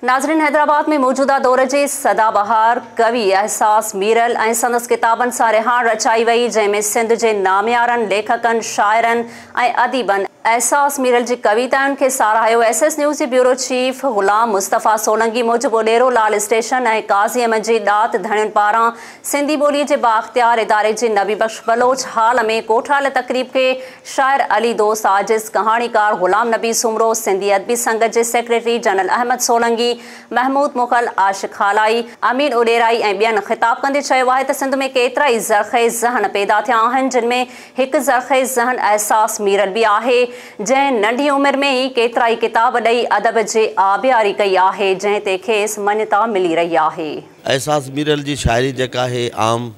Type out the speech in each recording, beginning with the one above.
नाज़रीन, हैदराबाद में मौजूदा दौर जे सदाबहार कवि एहसास मीरल ऐं संदसि किताबनि सां रिहाण रचाई वई, जंहिंमें सिंध जे नामियारनि लेखकनि, शाइरनि ऐं अदीबनि एहसास मीरल जी कविताउनि खे साराहियो। SS न्यूज़ जी ब्यूरो चीफ ग़ुलाम मुस्तफ़ा सोलंकी मूजिबि ओडेरो लाल स्टेशन ऐं काज़ी अहमद जी ॾात धणियुनि पारां सिंधी ॿोलीअ जे बाख़्तियार इदारे जे नबी बख्श बलोच हाल में कोठायल तक़रीब खे शाइर अली दोस्त आजिज़, कहाणीकार ग़ुलाम नबी सुमरो, सिंधी अदबी संगत जे सेक्रेटरी जनरल अहमद सोलंकी, महमूद मुग़ल, आशिक़ खालाई, अमीन उडेराई ऐं ॿियनि ख़िताब कंदे चयो आहे त सिंध में केतिरा ई ज़रख़े ज़हन पैदा थिया आहिनि, जिन में हिकु ज़रख़े ज़हन एहसास मीरल बि आहे, जंहिं नंढी उमिरि में ई केतिरा ई किताब ॾेई अदब जे आबियारी कई आहे, जंहिं ते खेसि मञता मिली रही आहे। एहसास मीरल जी शाइरी जेका आहे आम,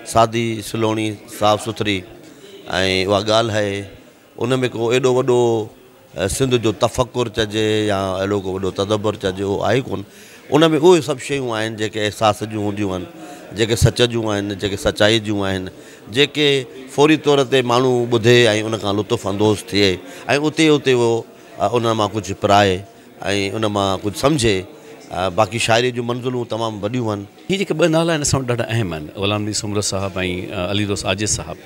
सादी, सलोणी, साफ़ सुथरी ऐं उहा ॻाल्हि आहे, उन में को एॾो वॾो सिंध जो तफ़कुर चइजे या अहिड़ो को वॾो तदब्बर चइजे, उहो आहे कोन। उन में उहे सभु शयूं आहिनि जेके एहसास जूं हूंदियूं आहिनि, जेके सच जूं आहिनि, जेके सचाई जूं आहिनि, जेके फ़ौरी तौर ते माण्हू ॿुधे ऐं उन खां लुत्फ़ अंदोज़ थिए ऐं उते उहो उन मां कुझु पिराए ऐं उन मां कुझु सम्झे। बाक़ी शाइरी जूं मंज़िलूं तमामु वॾियूं आहिनि। ये जेके ॿ नाला आहिनि असां वटि ॾाढा अहम आहिनि, ग़ुलाम नबी सुमरो साहब ऐं अली दोस्त आजिज़ साहब।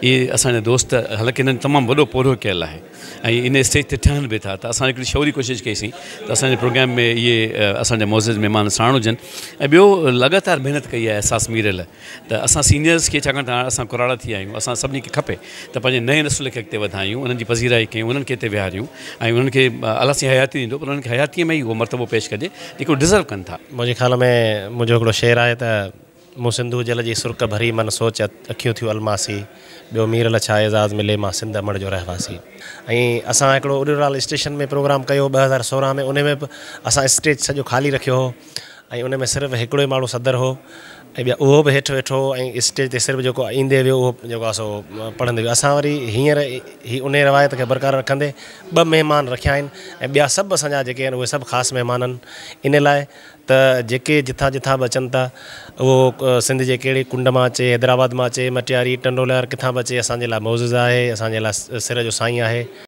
इहे असांजा दोस्त, हालांकि इन्हनि तमामु वॾो पौधो कयल आहे ऐं इन स्टेज ते ठहनि बि था, त असां हिकिड़ी शौरी कोशिशि कईसीं त असांजे प्रोग्राम में इहे असांजा मोज़िज़ महिमान साण हुजनि। ऐं ॿियो लगातार महिनत कई आहे एहसास मीरल, त असां सीनियर्स खे, छाकाणि त हाणे असां कुराड़ा थी आहियूं, असां सभिनी खे खपे त पंहिंजे नए नसुल खे अॻिते वधायूं, उन्हनि जी पज़ीराई कयूं, उन्हनि खे हिते विहारियूं ऐं उन्हनि खे अलाह साईं हयाती ॾींदो, पर उन्हनि खे हयातीअ में ई उहो मर्तबो पेश कजे जेको डिज़र्व कनि था। मुंहिंजे ख़्याल में मुंहिंजो हिकिड़ो शेर आहे त मूं सिंधू जल जी सुर्क भरी मन सोच अखियूं थियूं अलमासी, ॿियो मीरल छा एज़ाज़ मिले मां सिंध अमड़ जो रहवासी। ऐं असां हिकिड़ो उडेराल स्टेशन में प्रोग्राम कयो 2016 में, उन में बि असां स्टेज सॼो ख़ाली रखियो हो ऐं उन में सिर्फ़ु हिकिड़ो ई माण्हू सदर हो ऐं ॿिया उहो बि हेठि वेठो ऐं स्टेज ते सिर्फ़ु जेको ईंदे वियो उहो जेको आहे सो पढ़ंदे वियो। असां वरी हींअर ही उन रवायत खे बरक़रार रखंदे 2 महिमान रखिया आहिनि ऐं ॿिया सभु असांजा जेके आहिनि उहे सभु ख़ासि महिमान आहिनि, इन लाइ त जेके जिथां जिथां बि अचनि था, उहो सिंध जे कहिड़े कुंड मां अचे, हैदराबाद मां अचे, मटियारी, टंडोलार, किथां बि अचे, असांजे लाइ मौज़ूज़ आहे, असांजे लाइ सिर जो साईं आहे।